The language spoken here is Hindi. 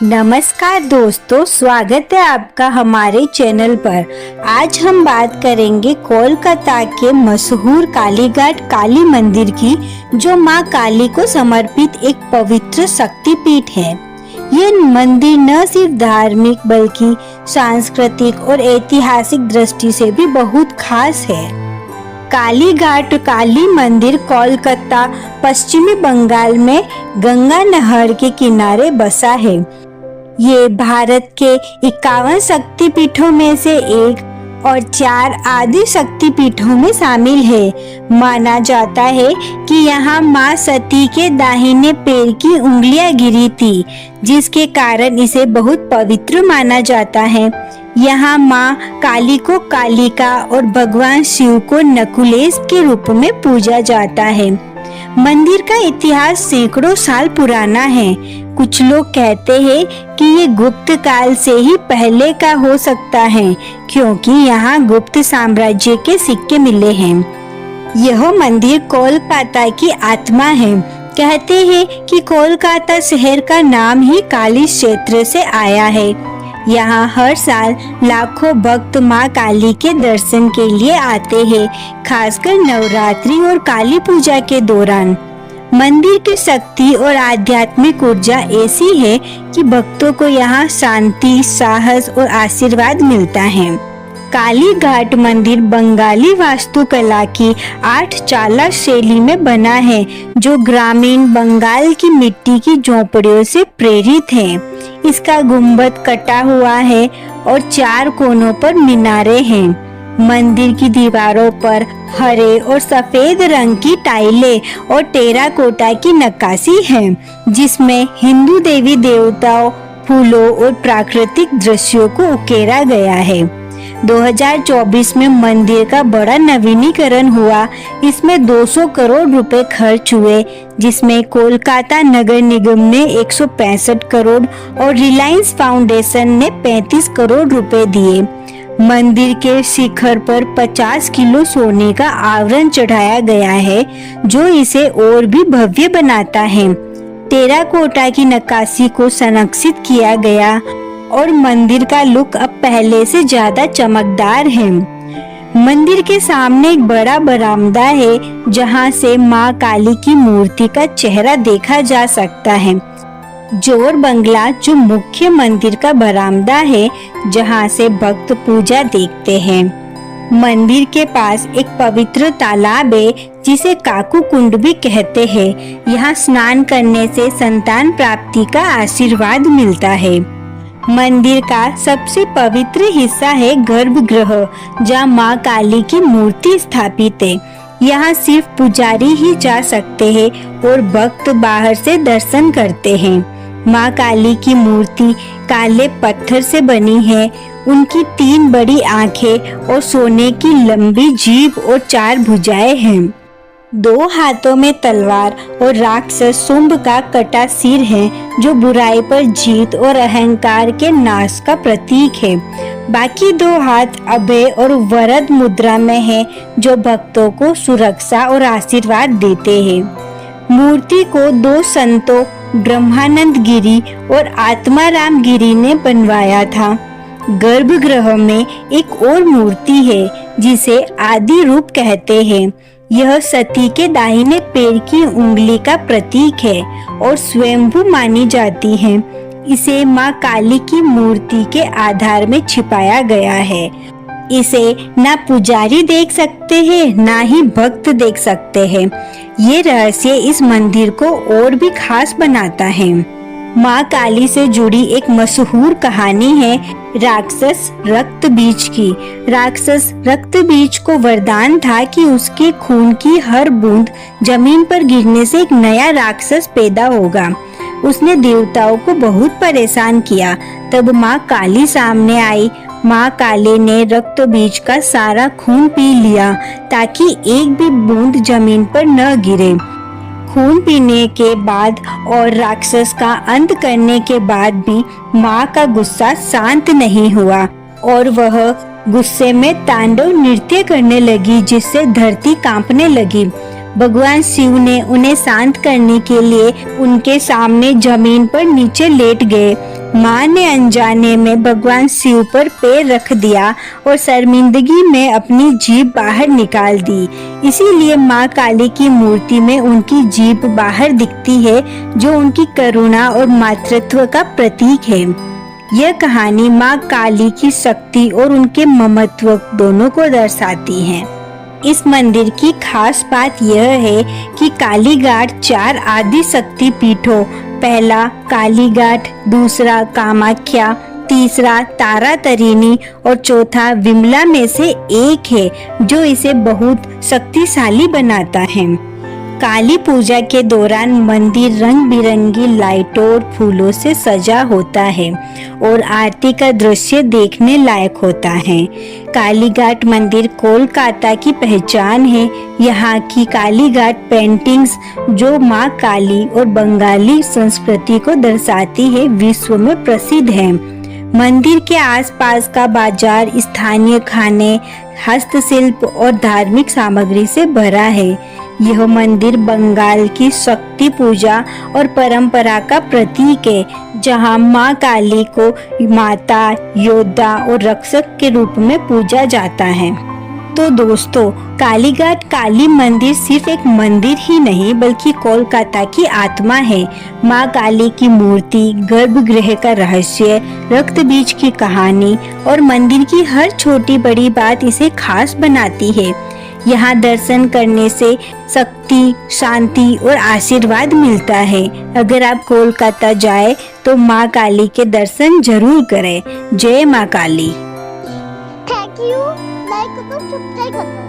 नमस्कार दोस्तों, स्वागत है आपका हमारे चैनल पर। आज हम बात करेंगे कोलकाता के मशहूर कालीघाट काली मंदिर की, जो मां काली को समर्पित एक पवित्र शक्तिपीठ है। ये मंदिर न सिर्फ धार्मिक बल्कि सांस्कृतिक और ऐतिहासिक दृष्टि से भी बहुत खास है। कालीघाट काली मंदिर कोलकाता, पश्चिमी बंगाल में गंगा नहर के किनारे बसा है। ये भारत के 51 शक्तिपीठों में से एक और 4 आदि शक्तिपीठों में शामिल है। माना जाता है कि यहाँ माँ सती के दाहिने पैर की उंगलियां गिरी थी, जिसके कारण इसे बहुत पवित्र माना जाता है। यहाँ माँ काली को कालिका और भगवान शिव को नकुलेश के रूप में पूजा जाता है। मंदिर का इतिहास सैकड़ों साल पुराना है। कुछ लोग कहते हैं कि ये गुप्त काल से ही पहले का हो सकता है, क्योंकि यहाँ गुप्त साम्राज्य के सिक्के मिले हैं। यह मंदिर कोलकाता की आत्मा है। कहते हैं कि कोलकाता शहर का नाम ही काली क्षेत्र से आया है। यहाँ हर साल लाखों भक्त माँ काली के दर्शन के लिए आते हैं, खासकर नवरात्रि और काली पूजा के दौरान। मंदिर की शक्ति और आध्यात्मिक ऊर्जा ऐसी है कि भक्तों को यहाँ शांति, साहस और आशीर्वाद मिलता है। कालीघाट मंदिर बंगाली वास्तुकला की 8 चाला शैली में बना है, जो ग्रामीण बंगाल की मिट्टी की झोपड़ियों से प्रेरित है। इसका गुंबद कटा हुआ है और 4 कोनों पर मीनारे हैं। मंदिर की दीवारों पर हरे और सफेद रंग की टाइलें और टेराकोटा की नक्काशी है, जिसमें हिंदू देवी देवताओं, फूलों और प्राकृतिक दृश्यों को उकेरा गया है। 2024 में मंदिर का बड़ा नवीनीकरण हुआ। इसमें 200 करोड़ रुपए खर्च हुए, जिसमें कोलकाता नगर निगम ने 165 करोड़ और रिलायंस फाउंडेशन ने 35 करोड़ रुपए दिए। मंदिर के शिखर पर 50 किलो सोने का आवरण चढ़ाया गया है, जो इसे और भी भव्य बनाता है। टेराकोटा की नक्काशी को संरक्षित किया गया और मंदिर का लुक अब पहले से ज्यादा चमकदार है। मंदिर के सामने एक बड़ा बरामदा है, जहां से मां काली की मूर्ति का चेहरा देखा जा सकता है। जोर बंगला, जो मुख्य मंदिर का बरामदा है, जहां से भक्त पूजा देखते हैं। मंदिर के पास एक पवित्र तालाब है, जिसे काकू कुंड भी कहते हैं। यहाँ स्नान करने से संतान प्राप्ति का आशीर्वाद मिलता है। मंदिर का सबसे पवित्र हिस्सा है गर्भगृह, जहाँ माँ काली की मूर्ति स्थापित है। यहाँ सिर्फ पुजारी ही जा सकते हैं और भक्त बाहर से दर्शन करते हैं। माँ काली की मूर्ति काले पत्थर से बनी है। उनकी 3 बड़ी आंखें और सोने की लंबी जीभ और 4 भुजाएं हैं। 2 हाथों में तलवार और राक्षस शुंभ का कटा सिर है, जो बुराई पर जीत और अहंकार के नाश का प्रतीक है। बाकी 2 हाथ अभय और वरद मुद्रा में है, जो भक्तों को सुरक्षा और आशीर्वाद देते हैं। मूर्ति को 2 संतों ब्रह्मानंद गिरी और आत्माराम गिरी ने बनवाया था। गर्भगृह में एक और मूर्ति है, जिसे आदि रूप कहते हैं। यह सती के दाहिने पैर की उंगली का प्रतीक है और स्वयंभू मानी जाती है। इसे माँ काली की मूर्ति के आधार में छिपाया गया है। इसे ना पुजारी देख सकते हैं, ना ही भक्त देख सकते हैं। ये रहस्य इस मंदिर को और भी खास बनाता है। माँ काली से जुड़ी एक मशहूर कहानी है राक्षस रक्त बीज की। राक्षस रक्त बीज को वरदान था कि उसके खून की हर बूंद जमीन पर गिरने से एक नया राक्षस पैदा होगा। उसने देवताओं को बहुत परेशान किया। तब माँ काली सामने आई। माँ काली ने रक्त बीज का सारा खून पी लिया, ताकि एक भी बूंद जमीन पर न गिरे। खून पीने के बाद और राक्षस का अंत करने के बाद भी माँ का गुस्सा शांत नहीं हुआ और वह गुस्से में तांडव नृत्य करने लगी, जिससे धरती कांपने लगी। भगवान शिव ने उन्हें शांत करने के लिए उनके सामने जमीन पर नीचे लेट गए। माँ ने अनजाने में भगवान शिव पर पैर रख दिया और शर्मिंदगी में अपनी जीभ बाहर निकाल दी। इसीलिए माँ काली की मूर्ति में उनकी जीभ बाहर दिखती है, जो उनकी करुणा और मातृत्व का प्रतीक है। यह कहानी माँ काली की शक्ति और उनके ममत्व दोनों को दर्शाती है। इस मंदिर की खास बात यह है कि कालीघाट 4 आदि शक्ति पीठों, पहला कालीघाट, दूसरा कामाख्या, तीसरा तारातारिणी और चौथा विमला में से एक है, जो इसे बहुत शक्तिशाली बनाता है। काली पूजा के दौरान मंदिर रंग बिरंगी लाइटों और फूलों से सजा होता है और आरती का दृश्य देखने लायक होता है। कालीघाट मंदिर कोलकाता की पहचान है। यहाँ की कालीघाट पेंटिंग्स, जो माँ काली और बंगाली संस्कृति को दर्शाती है, विश्व में प्रसिद्ध है। मंदिर के आसपास का बाजार स्थानीय खाने, हस्तशिल्प और धार्मिक सामग्री से भरा है। यह मंदिर बंगाल की शक्ति पूजा और परंपरा का प्रतीक है, जहां मां काली को माता, योद्धा और रक्षक के रूप में पूजा जाता है। तो दोस्तों, कालीघाट काली मंदिर सिर्फ एक मंदिर ही नहीं, बल्कि कोलकाता की आत्मा है। माँ काली की मूर्ति, गर्भगृह का रहस्य, रक्त बीज की कहानी और मंदिर की हर छोटी बड़ी बात इसे खास बनाती है। यहाँ दर्शन करने से शक्ति, शांति और आशीर्वाद मिलता है। अगर आप कोलकाता जाए तो माँ काली के दर्शन जरूर करें। जय माँ काली। Thank you. लाइक करो, सब्सक्राइब करो।